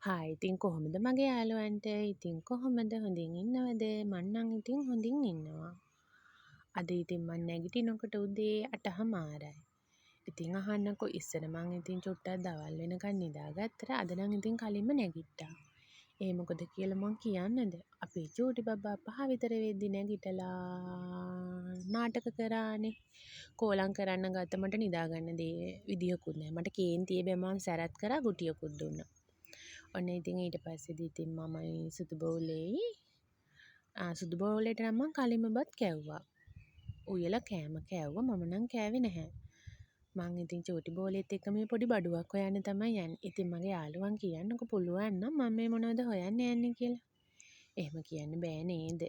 Hi ඉතින් කොහොමද මගේ යාළුවන්ට? ඉතින් කොහොමද? හොඳින් ඉන්නවද? මං නම් ඉතින් හොඳින් ඉන්නවා. අද ඉතින් මං නැගිටිනකොට උදේ 8:00මාරයි. ඉතින් අහන්නකෝ ඉස්සර මං ඉතින් චුට්ටක් දවල් වෙනකන් නිදාගත්තට අද නම් ඉතින් කලින්ම නැගිට්ටා. ඒ මොකද කියලා මං කියන්නද? අපේ චූටි බබා 5 විතර වෙද්දි නැගිටලා නාටක කරානේ. කෝලම් කරන්න ගත්ත මට නිදාගන්න විදියකුත් නැහැ. මට කේන්තියේ බැමන් සැරත් කරා ගුටියකුත් දුන්නා. ඔන්න ඉතින් ඊට පස්සේදී ඉතින් මමයි සුදු බෝලෙයි සුදු බෝලෙට නම් මං කලින්ම බත් කැව්වා. උයලා කෑම කෑව්වා මම නම් කෑවේ නැහැ. මං ඉතින් චූටි බෝලෙත් එක්ක මේ පොඩි බඩුවක් හොයන්න තමයි යන්නේ. ඉතින් මගේ යාළුවන් කියන්නකෝ පුළුවන් නම් මම මේ මොනවද හොයන්න යන්නේ කියලා. එහෙම කියන්න බෑ නේද?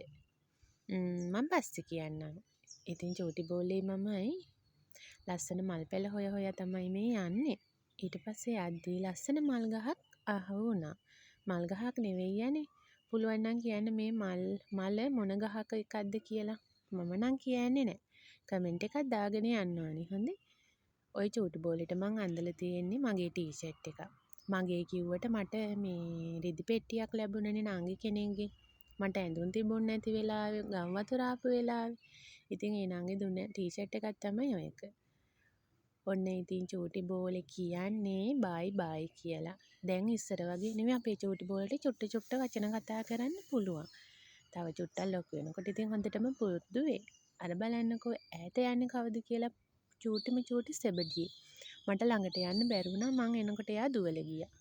මං පස්සේ කියන්නම්. ඉතින් චූටි බෝලෙයි මමයි ලස්සන මල් පැල හොය හොයා තමයි මේ යන්නේ. ඊට පස්සේ යද්දී ලස්සන මල් ගහක් අහු වුණා. මල් ගහක් නෙවෙයි යන්නේ. පුළුවන් නම් කියන්න මේ මල මොන ගහක එකක්ද කියලා. මම නම් කියන්නේ නැහැ. කමෙන්ට් එකක් දාගෙන යන්න ඕනි. හොඳේ. ওই චූටි බෝලෙට මං අඳලා තියෙන්නේ මගේ ටී-ෂර්ට් එක. මගේ කිව්වට මට මේ රෙදි පෙට්ටියක් ලැබුණනේ නාගි කෙනෙක්ගෙන්. මට ඇඳුම් තිබුණ නැති වෙලාවේ ගම් වතුර ආපු වෙලාවේ. ඉතින් ඒ නාගි දුන්න ටී-ෂර්ට් එකක් තමයි ඔය එක. ඔන්න ඉතින් චූටි බෝලේ කියන්නේ බයි බයි කියලා. දැන් ඉස්සර වගේ නෙමෙයි අපේ චූටි බෝලට චුට්ට වචන කතා කරන්න පුළුවන්. තව චුට්ටක් ලොකු වෙනකොට ඉතින් හොඳටම පුරුදු වෙයි. අර බලන්නකෝ ඈත යන්නේ කවුද කියලා චූටි සෙබඩියේ. මට ළඟට යන්න බැරි වුණා මං එනකොට එයා දුවලා ගියා.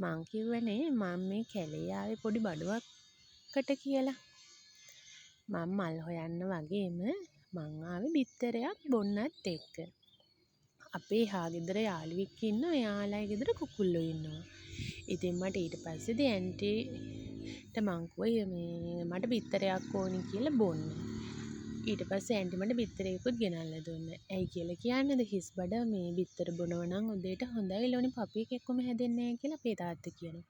මං කිව්වනේ මම මේ කැලේ ආවේ පොඩි බඩුවක්කට කියලා. මං මල් හොයන්න වගේම මං ආවේ බිත්තරයක් බොන්නත් එක්ක. අපේ එහා ගෙදර යාළුවෙක් ඉන්නවා එයාලගේ ගෙදර කුකුල්ලෝ ඉන්නවා. ඉතින් මට ඊට පස්සේදී ඇන්ටිට මං කිව්වා මේ මට බිත්තරයක් ඕනි කියලා බොන්න. ඊට පස්සේ ඇන්ටි මට බිත්තරයකුත් ගෙනල්ලා දුන්නා. ඇයි කියලා කියන්නද හිස් බඩ මේ බිත්තර බොනවා නම් උදේට හොඳයි ලෝණි පපුවෙක් එක්කම හැදෙන්නේ නැහැ කියලා අපේ තාත්තා කියනවා.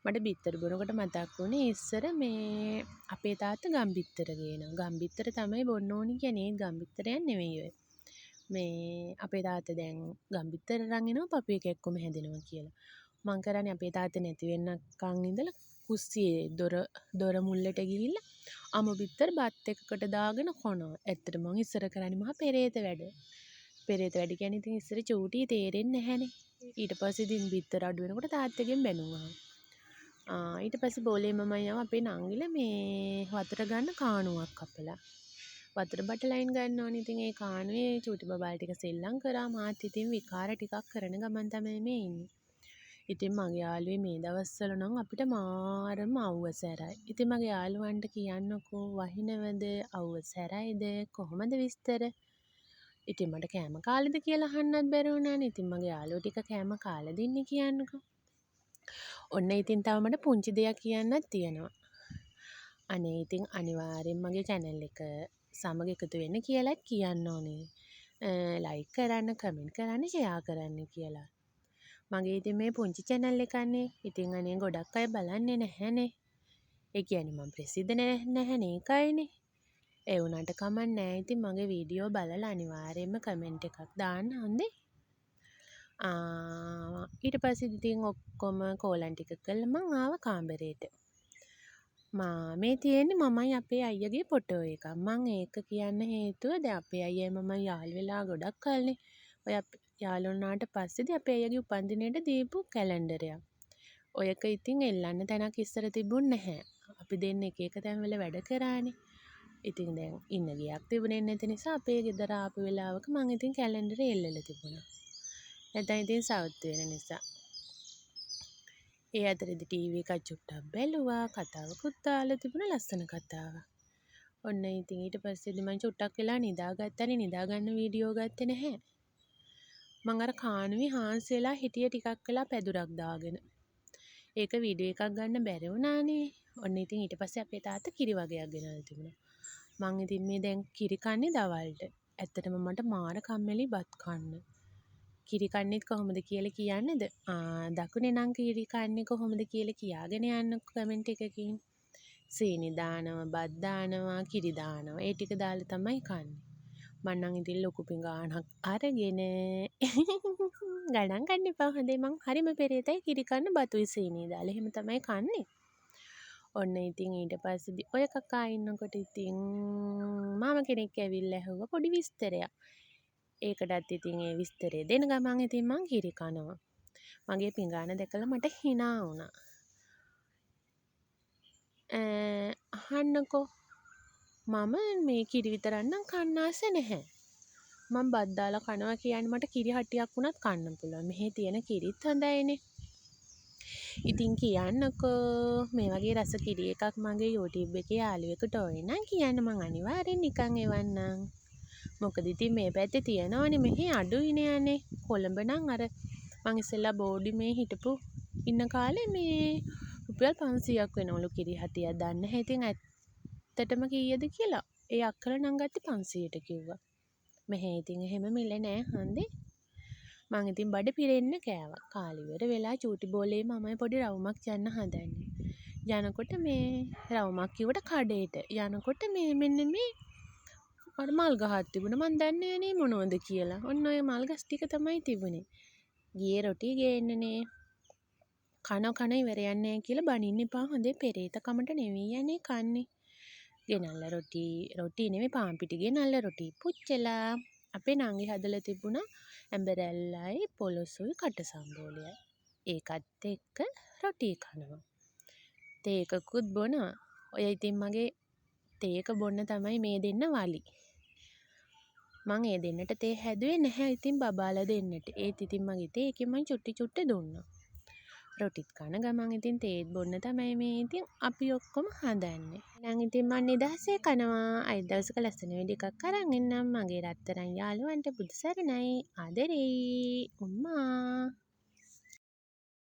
මට බිත්තර බොනකොට මතක් වුණේ ඉස්සර මේ අපේ තාත්තා ගම් බිත්තර ගේනවා. ගම් බිත්තර තමයි බොන්න ඕනි කියන්නේ. ඒත් ගම් බිත්තරයක් නෙවෙයි ඔය. මේ අපේ තාත්තා දැන් ගම්බිත්තර අරන් එනවා පපුවෙක් එක්කම හැදෙනවා කියලා. මං කරන්නේ අපේ තාත්තා නැති වෙනකන් ඉඳලා කුස්සියේ දොර මුල්ලට ගිහිල්ලා අමු බිත්තර බත් එකකට දාගෙන කනවා. ඇත්තටම මං ඉස්සර කරන්නේ මහා පෙරේත වැඩ. පෙරේත වැඩ කියන්නේ ඉතින් ඉස්සර චූටි තේරෙන්නේ නැහැනේ. ඊට පස්සේ ඉතින් බිත්තර අඩු වෙනකොට තාත්තගෙන් බැනුවා. ඊට පස්සේ බෝලේ මමයි ආව අපේ නංගිලා මේ වතුර ගන්න කාණුවක් කපලා. වතුර බටලයින් ගන්න ඕනේ. ඉතින් ඒ කානුවේ චූටි බබාලා ටික සෙල්ලම් කරා මාත් ඉතින් විකාර ටිකක් කරන ගමන් තමයි මේ ඉන්නේ. ඉතින් මගේ යාළුවේ මේ දවස්වල නම් අපිට මාරම අවුව සැරයි. ඉතින් මගේ යාළුවන්ට කියන්නකෝ වහිනවද අවුව සැරයිද කොහොමද විස්තර? ඉතින් මට කෑම කාලෙද කියලා අහන්නත් බැරි වුණානේ. ඉතින් මගේ යාළුවෝ ටික කෑම කාලා දින්නේ කියන්නකෝ. ඔන්න ඉතින් තව මට පුංචි දෙයක් කියන්නත් තියෙනවා. අනේ ඉතින් අනිවාර්යෙන් මගේ channel එක සමග එකතු වෙන්න කියලාත් කියන්න ඕනේ. ලයික් කරන්න, කමෙන්ට් කරන්න, ෂෙයා කරන්න කියලා. මගේ ඉතින් මේ පුංචි channel එකනේ. ඉතින් අනේ ගොඩක් අය බලන්නේ නැහැනේ. ඒ කියන්නේ මම ප්‍රසිද්ධ නැහැනේ ඒකයිනේ. ඒ වුණාට කමක් නැහැ. ඉතින් මගේ වීඩියෝ බලලා අනිවාර්යයෙන්ම කමෙන්ට් එකක් දාන්න හොඳේ. ඊට පස්සේ ඉතින් ඔක්කොම කෝලම් ටික කළා මං ආවා කාමරේට. මේ තියෙන්නේ මමයි අපේ අයියගේ ෆොටෝ එකක්. මං ඒක කියන්න හේතුව දැන් අපේ අයියයි මමයි යාළු වෙලා ගොඩක් කල්නේ. ඔය යාළු වුණාට පස්සේදී අපේ අයියගේ උපන්දිනේට දීපු කැලෙන්ඩරයක්. ඔයක ඉතින් එල්ලන්න තැනක් ඉස්සර තිබුණ නැහැ. අපි දෙන්න එක එක තැන්වල වැඩ කරානේ. ඉතින් දැන් ඉන්න ගියක් තිබුණේ නැති නිසා අපේ ගෙදර ආපු වෙලාවක මං ඉතින් කැලෙන්ඩරේ එල්ලලා තිබුණා. නැත්නම් ඉතින් සවුත් වෙන නිසා. ඒ අතරේදී ටීවී එකක් චුට්ටක් බැලුවා. කතාවකුත් දාලා තිබුණා ලස්සන කතාවක්. ඔන්න ඉතින් ඊට පස්සේදී මම චුට්ටක් වෙලා නිදාගත්තානේ. නිදාගන්න වීඩියෝ ගත්තේ නැහැ. මං අර කානුවේ හාන්සි වෙලා හිටිය ටිකක් වෙලා පැදුරක් දාගෙන. ඒක වීඩියෝ එකක් ගන්න බැරි වුණානේ. ඔන්න ඉතින් ඊට පස්සේ අපේ තාත්තා කිරි වගයක් ගෙනල්ලා තිබුණා. මං ඉතින් මේ දැන් කිරි කන්නේ දවල්ට. ඇත්තටම මට මාර කම්මැලි බත් කන්න. කිරි කන්නේත් කොහොමද කියලා කියන්නද? දකුණේ නම් කිරි කන්නේ කොහොමද කියලා කියාගෙන යන්නකෝ කමෙන්ට් එකකින්. සීනි දානවා, බත් දානවා, කිරි දානවා. ඒ ටික දාලා තමයි කන්නේ. මං නම් ඉතින් ලොකු පිඟානක් අරගෙන ගණන් ගන්න එපා හොඳේ මං හරිම පෙරේතයි කිරි කන්න බතුයි සීනි දාලා එහෙම තමයි කන්නේ. ඔන්න ඉතින් ඊට පස්සේදී ඔය කකා ඉන්නකොට ඉතින් මාමා කෙනෙක් ඇවිල්ලා ඇහුවා පොඩි විස්තරයක්. ඒකටත් ඉතින් ඒ විස්තරේ දෙන ගමන් ඉතින් මං කිරි කනවා. මගේ පිඟාන දැකලා මට හිනා වුණා. අහන්නකෝ මම මේ කිරි විතරක් නම් කන්න ආස නැහැ. මම බත් දාලා කනවා කියන්නේ මට කිරි හටියක් වුණත් කන්න පුළුවන්. මෙහි තියෙන කිරිත් හොඳයිනේ. ඉතින් කියන්නකෝ මේ වගේ රස කිරි එකක් මගේ YouTube එකේ යාළුවෙකුට ඕනේ නම් කියන්න මං අනිවාර්යෙන් නිකන් එවන්නම්. මොකද ඉතින් මේ පැත්තේ තියනවනේ මෙහි අඩුයිනේ අනේ. කොළඹ නම් අර මං ඉස්සෙල්ලා බෝඩි මේ හිටපු ඉන්න කාලේ මේ රුපියල් 500ක් වෙනවලු කිරි හටියක්. දන්නේ නැහැ ඉතින් ඇත්තටම කීයද කියලා. ඒ අක්කල නම් ගත්තේ 500ට කිව්වා. මෙහෙ ඉතින් එහෙම මිල නෑ හන්දේ. මං ඉතින් බඩ පිරෙන්න කෑවා. කාලේ ඉවර වෙලා චූටි බෝලේ මමයි පොඩි රවුමක් යන්න හදන්නේ. යනකොට මේ රවුමක් කිව්වට කඩේට. යනකොට මේ මෙන්න මේ අර මල් ගහක් තිබුණා. මං දන්නේ නෑනේ මොනවද කියලා. ඔන්න ඔය මල් ගස් ටික තමයි තිබුණේ. ගියේ රොටි ගේන්නනේ. කන ඉවරයක් නෑ කියලා බනින්න එපා හොඳේ පෙරේත කමට නෙවෙයි යන්නේ කන්නේ. ගෙනල්ලා රොටි නෙමෙයි පාන් පිටි ගෙනල්ලා රොටි පුච්චලා අපේ නංගි හදලා තිබුණා ඇඹරැල්ලයි පොලොසුයි කටසම්බෝලයයි. ඒකත් එක්ක රොටි කනවා. තේ එකකුත් බොනවා. ඔය ඉතින් මගේ තේ එක බොන්න තමයි මේ දෙන්න වලි. මං ඒ දෙන්නට තේ හැදුවේ නැහැ ඉතින් බබාලා දෙන්නට. ඒත් ඉතින් මගේ තේ එකෙන් මං චුට්ටි දුන්නා. රොටිත් කන ගමන් ඉතින් තේත් බොන්න තමයි මේ ඉතින් අපි ඔක්කොම හදන්නේ. එහෙනම් ඉතින් මං නිදහසේ කනවා. අයිත් දවසක ලස්සන වීඩියෝ එකක් අරන් එන්නම්. මගේ රත්තරන් යාළුවන්ට බුදු සරණයි. ආදරෙයි. උම්මා.